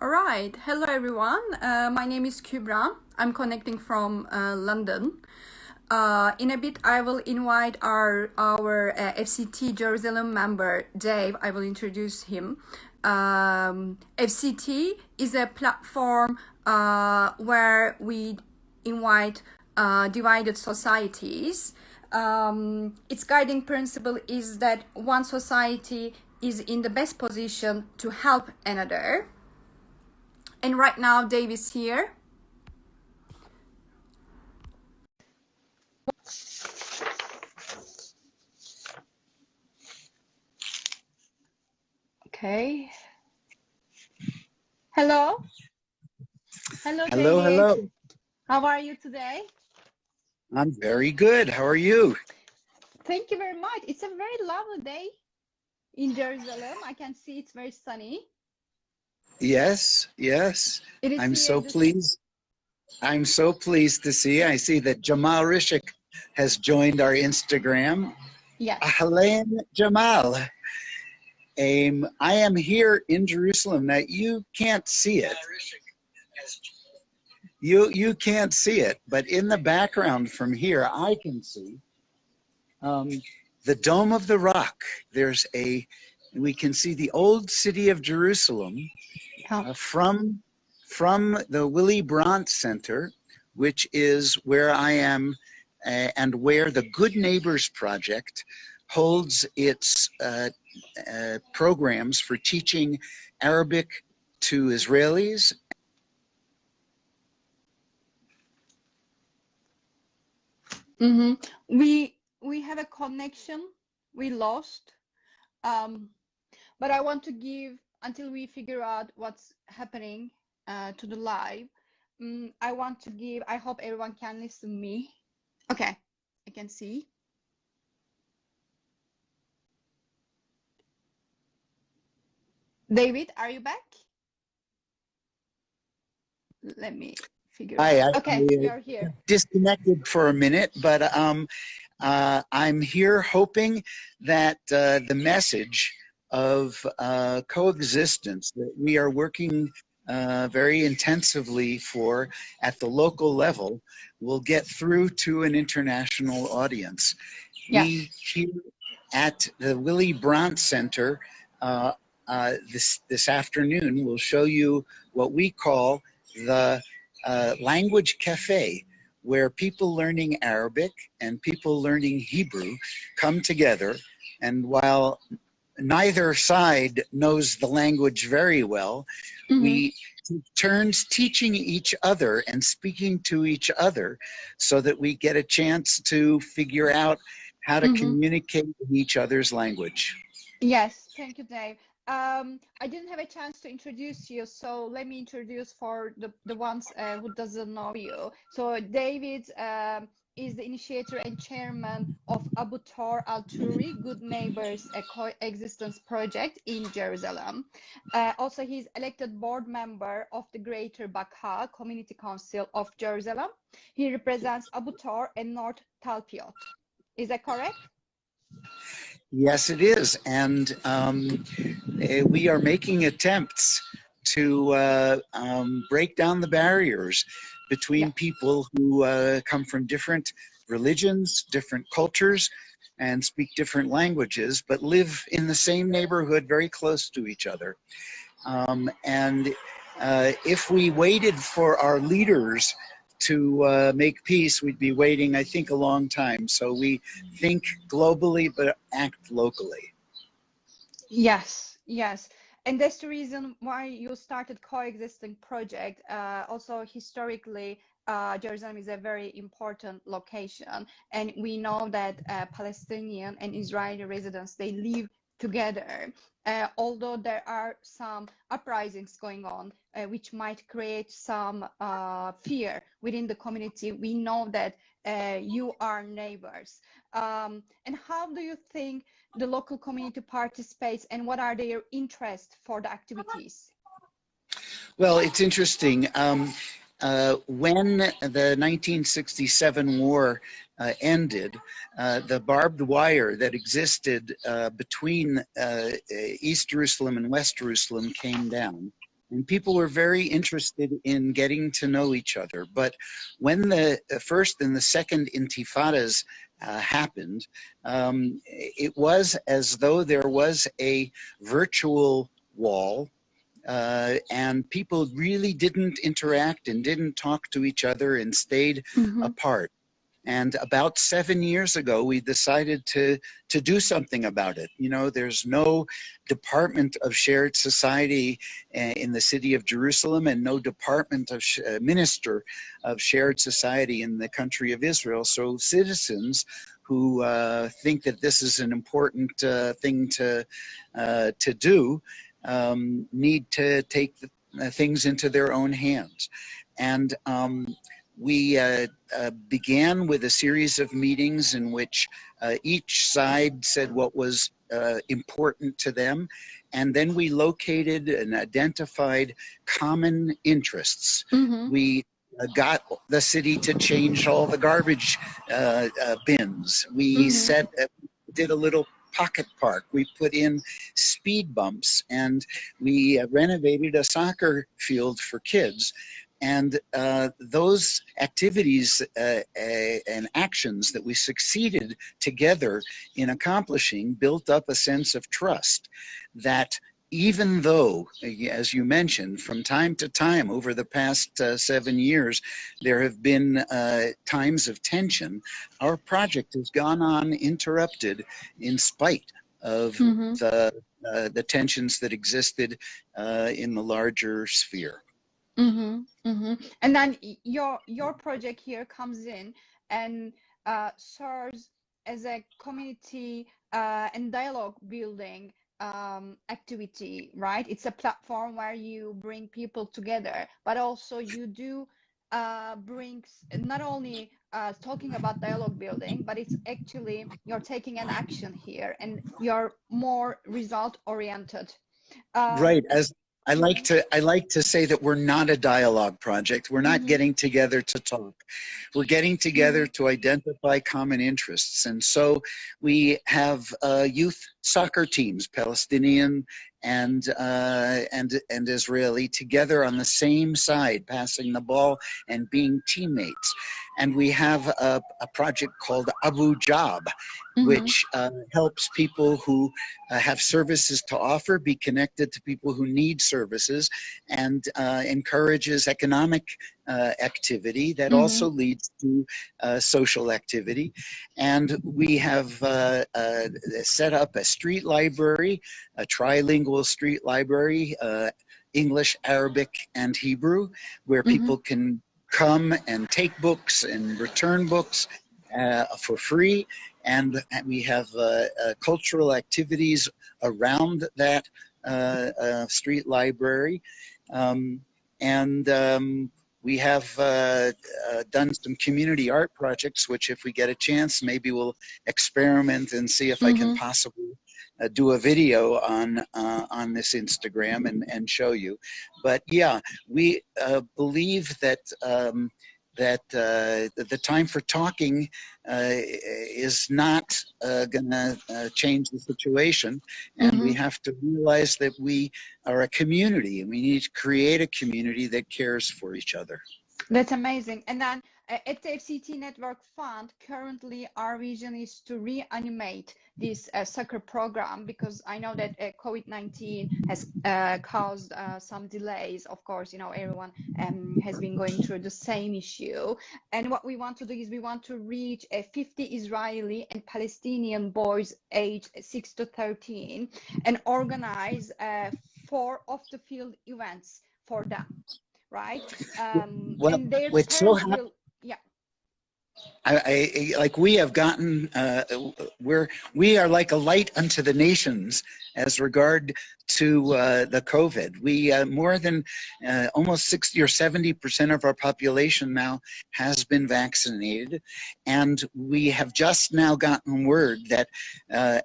All right. Hello, everyone. My name is Kübra. I'm connecting from London. In a bit, I will invite our FCT Jerusalem member, Dave. I will introduce him. FCT is a platform where we invite divided societies. Its guiding principle is that one society is in the best position to help another. And right now, Dave is here. Okay. Hello. Hello, Hello, David. hello. How are you today? I'm very good. How are you? Thank you very much. It's a very lovely day in Jerusalem. I can see it's very sunny. Yes, yes. It is I'm here. so pleased. I'm so pleased to see. I see that Jamal Rishik has joined our Instagram. Yes. Ahlan Jamal. I am here in Jerusalem. Now you can't see it. You can't see it, but in the background from here, I can see the Dome of the Rock. We can see the old city of Jerusalem from the Willy Brandt Center, which is where I am and where the Good Neighbors Project holds its programs for teaching Arabic to Israelis. We have a connection. We lost. But I want to give, until we figure out what's happening to the live, I want to give, I hope everyone can listen to me. Okay, I can see. David, are you back? Let me figure out. Okay, you're here. Disconnected for a minute, but I'm here hoping that the message of coexistence that we are working very intensively for at the local level will get through to an international audience. Yeah. We here at the Willy Brandt Center this afternoon will show you what we call the language cafe, where people learning Arabic and people learning Hebrew come together, and while neither side knows the language very well, we take turns teaching each other and speaking to each other so that we get a chance to figure out how to communicate in each other's language. Yes, thank you, Dave. I didn't have a chance to introduce you, so let me introduce for the ones who doesn't know you. So David is the initiator and chairman of Abu Tor Al-Turi Good Neighbors, a coexistence project in Jerusalem. Also, he's elected board member of the Greater Bakha Community Council of Jerusalem. He represents Abu Tor and North Talpiot. Is that correct? Yes, it is. And we are making attempts to break down the barriers between people who come from different religions, different cultures, and speak different languages, but live in the same neighborhood very close to each other. And if we waited for our leaders to make peace, we'd be waiting, I think, a long time. So we think globally, but act locally. Yes, yes. And that's the reason why you started Coexisting Project. Also, historically, Jerusalem is a very important location. And we know that Palestinian and Israeli residents, they live together. Although there are some uprisings going on, which might create some fear within the community, we know that you are neighbors. And how do you think the local community participates, and what are their interests for the activities? Well, it's interesting. When the 1967 war ended, the barbed wire that existed between East Jerusalem and West Jerusalem came down. and people were very interested in getting to know each other. But when the first and the second intifadas happened, it was as though there was a virtual wall, and people really didn't interact and didn't talk to each other and stayed apart. And about 7 years ago, we decided to do something about it. You know, there's no Department of Shared Society in the city of Jerusalem, and no Department of Minister of Shared Society in the country of Israel. So citizens who think that this is an important thing to do need to take things into their own hands. And we began with a series of meetings in which each side said what was important to them. And then we located and identified common interests. We got the city to change all the garbage bins. We did a little pocket park. We put in speed bumps, and we renovated a soccer field for kids. And those activities and actions that we succeeded together in accomplishing built up a sense of trust that, even though, as you mentioned, from time to time over the past 7 years, there have been times of tension, our project has gone on interrupted in spite of the tensions that existed in the larger sphere. And then your project here comes in and serves as a community and dialogue building activity, right? It's a platform where you bring people together, but also you do bring not only talking about dialogue building, but it's actually you're taking an action here and you're more result oriented. Right. As I like to say that we're not a dialogue project. We're not getting together to talk. We're getting together to identify common interests. And so we have youth soccer teams, Palestinian and Israeli, together on the same side, passing the ball and being teammates. And we have a project called Abu Job, which helps people who have services to offer be connected to people who need services, and encourages economic activity that also leads to social activity. And we have set up a street library, a trilingual street library, English, Arabic, and Hebrew, where people can come and take books and return books for free. And we have cultural activities around that street library. We have done some community art projects, which if we get a chance, maybe we'll experiment and see if I can possibly do a video on this Instagram and show you. But yeah, we believe that the time for talking is not going to change the situation. And we have to realize that we are a community, and we need to create a community that cares for each other. That's amazing. And then at the FCT Network Fund, currently our vision is to reanimate this soccer program, because I know that COVID-19 has caused some delays. Of course, you know, everyone has been going through the same issue. And what we want to do is we want to reach 50 Israeli and Palestinian boys aged 6 to 13 and organize 4 off-the-field events for them. Right? Well, and their so will, yeah. I like we have gotten we are like a light unto the nations as regard to the COVID. We more than almost 60 or 70% of our population now has been vaccinated, and we have just now gotten word that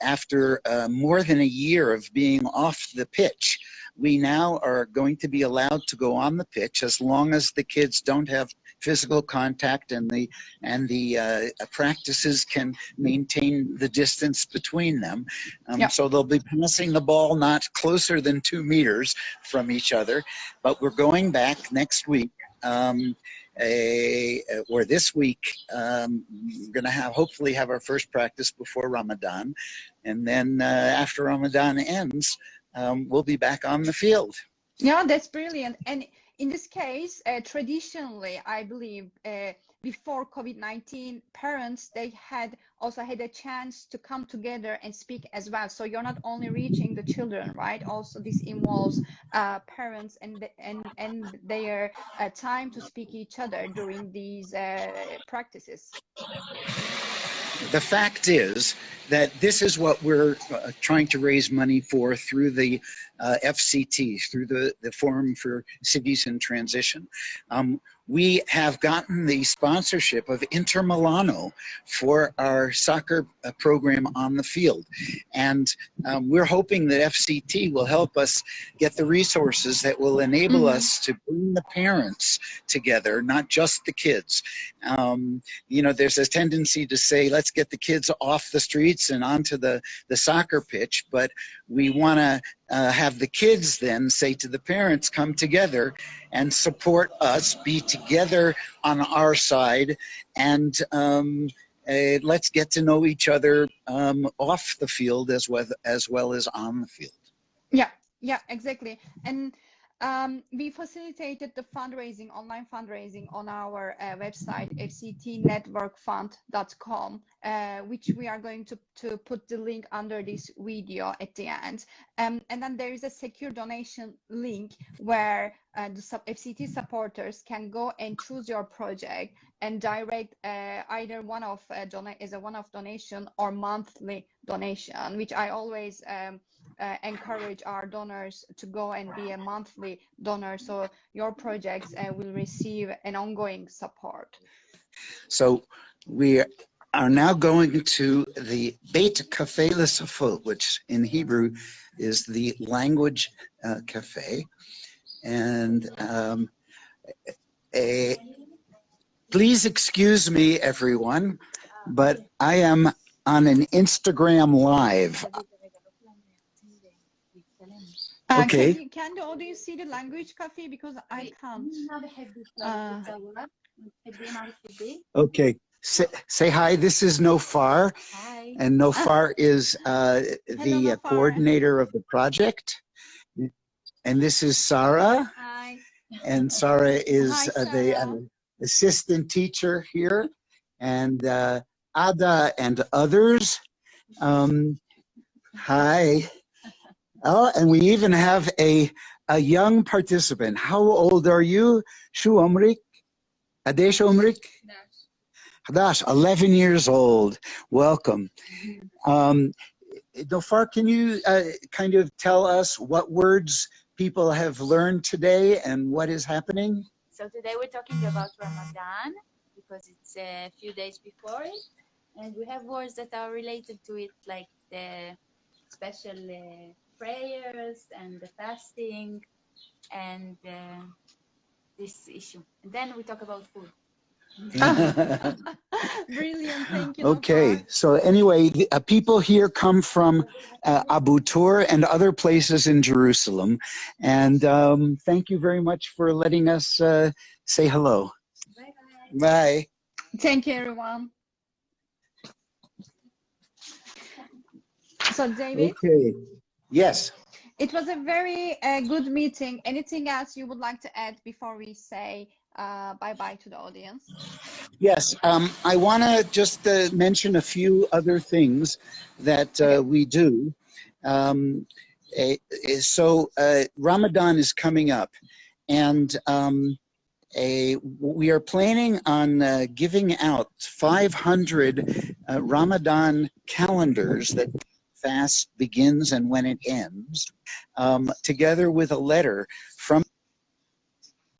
after more than a year of being off the pitch, we now are going to be allowed to go on the pitch as long as the kids don't have physical contact and the practices can maintain the distance between them. So they'll be passing the ball not closer than 2 meters from each other, but we're going back next week. Or this week, we're going to hopefully have our first practice before Ramadan, and then after Ramadan ends, we'll be back on the field. Yeah, that's brilliant. And in this case, traditionally, I believe before COVID-19, parents, they also had a chance to come together and speak as well. So you're not only reaching the children, right? Also, this involves parents and their time to speak each other during these practices. The fact is that this is what we're trying to raise money for through the FCT, through the Forum for Cities in Transition. We have gotten the sponsorship of Inter Milano for our soccer program on the field. And we're hoping that FCT will help us get the resources that will enable us to bring the parents together, not just the kids. You know, there's a tendency to say, let's get the kids off the streets and onto the soccer pitch, but we want to have the kids then say to the parents, come together and support us, be together on our side, and let's get to know each other off the field as well as on the field. Yeah, exactly. And we facilitated the fundraising, online fundraising on our website, fctnetworkfund.com, which we are going to put the link under this video at the end. And then there is a secure donation link where the FCT supporters can go and choose your project and direct either one-off as a one-off donation or monthly donation, which I always encourage our donors to go and be a monthly donor, so your projects will receive an ongoing support. So we are now going to the Beit Cafe L'Safot, which in Hebrew is the language cafe. And please excuse me, everyone, but I am on an Instagram Live. Okay. Can the audience see the language cafe? Because I can't. Okay. Say hi. This is Nofar. Hi. And Nofar is the coordinator of the project. And this is Sarah. Hi. And Sarah is Hi, Sarah. the assistant teacher here. And Ada and others. Hi. Oh, and we even have a young participant. How old are you? Shu Omrik? Adesh Omrik? 11 years old. Welcome. Nofar, can you kind of tell us what words people have learned today and what is happening? So today we're talking about Ramadan because it's a few days before it. And we have words that are related to it, like the special prayers and the fasting and this issue. And then we talk about food. Brilliant, thank you. Okay, so anyway, the, people here come from Abu Tur and other places in Jerusalem. And thank you very much for letting us say hello. Bye-bye. Bye. Thank you, everyone. So, David? Okay. Yes. It was a very good meeting. Anything else you would like to add before we say bye-bye to the audience? Yes, I want to just mention a few other things that we do. So Ramadan is coming up, and we are planning on giving out 500 Ramadan calendars that fast begins and when it ends, together with a letter from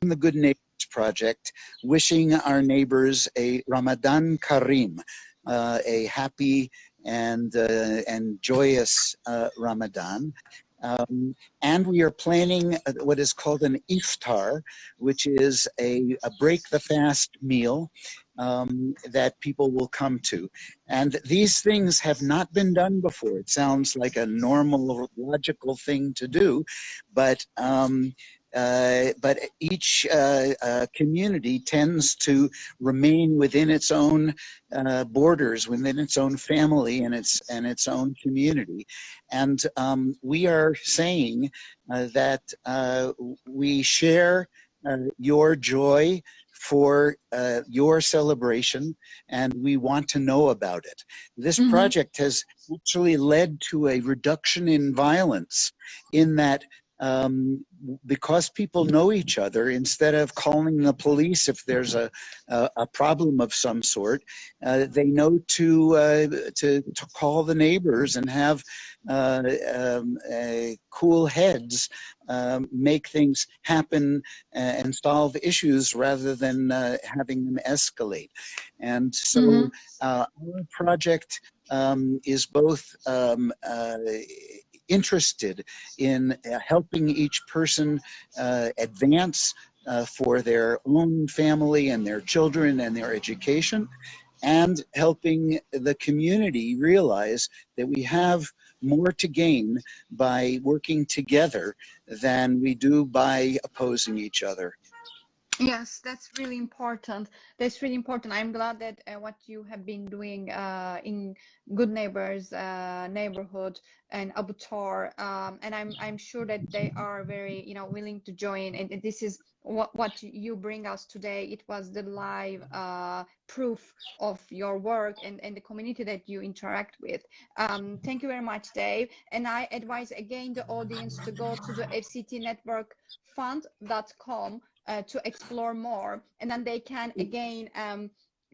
the Good Neighbors Project wishing our neighbors a Ramadan Kareem, a happy and joyous Ramadan. And we are planning what is called an iftar, which is a break the fast meal that people will come to. And these things have not been done before. It sounds like a normal, logical thing to do, but each community tends to remain within its own borders, within its own family and its own community. And we are saying that we share your joy for your celebration, and we want to know about it. This project has actually led to a reduction in violence, in that because people know each other, instead of calling the police if there's a problem of some sort, they know to call the neighbors and have cool heads make things happen and solve issues rather than having them escalate. And so our project is both interested in helping each person advance for their own family and their children and their education, and helping the community realize that we have more to gain by working together than we do by opposing each other. Yes, that's really important. That's really important. I'm glad that what you have been doing in Good Neighbors neighborhood and Abu Tor, and I'm sure that they are very, you know, willing to join. And this is what you bring us today. It was the live proof of your work and the community that you interact with. Thank you very much, Dave. And I advise again the audience to go to the fctnetworkfund.com to explore more, and then they can again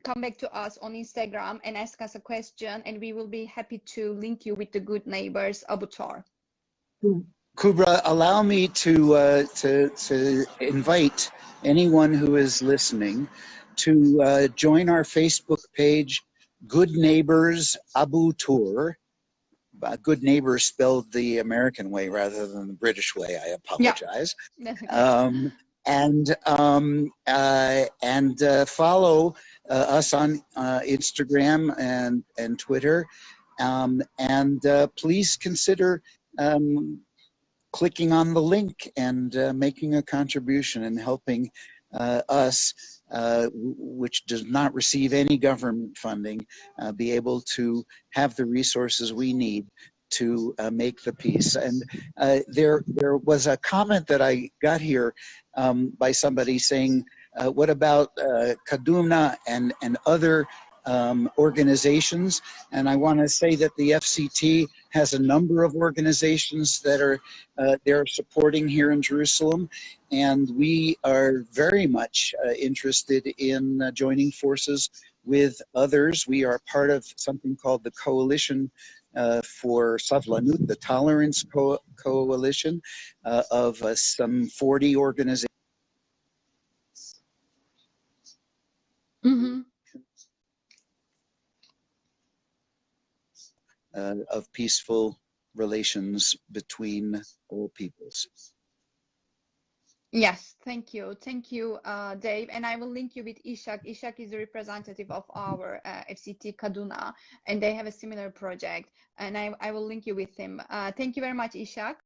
come back to us on Instagram and ask us a question, and we will be happy to link you with the Good Neighbors Abu Tor. Kubra, allow me to invite anyone who is listening to join our Facebook page, Good Neighbors Abu Tor. Good Neighbors spelled the American way rather than the British way. I apologize. Yeah. And follow us on Instagram and Twitter, and please consider clicking on the link and making a contribution and helping us, which does not receive any government funding, be able to have the resources we need to make the piece. And there was a comment that I got here by somebody saying, what about Kaduna and other organizations? And I want to say that the FCT has a number of organizations that are they're supporting here in Jerusalem, and we are very much interested in joining forces with others. We are part of something called the Coalition for Savlanut, the Tolerance Coalition of some 40 organizations. Of peaceful relations between all peoples. Yes, thank you, Dave. And I will link you with Ishak. Ishak is a representative of our FCT Kaduna, and they have a similar project. And I will link you with him. Thank you very much, Ishak.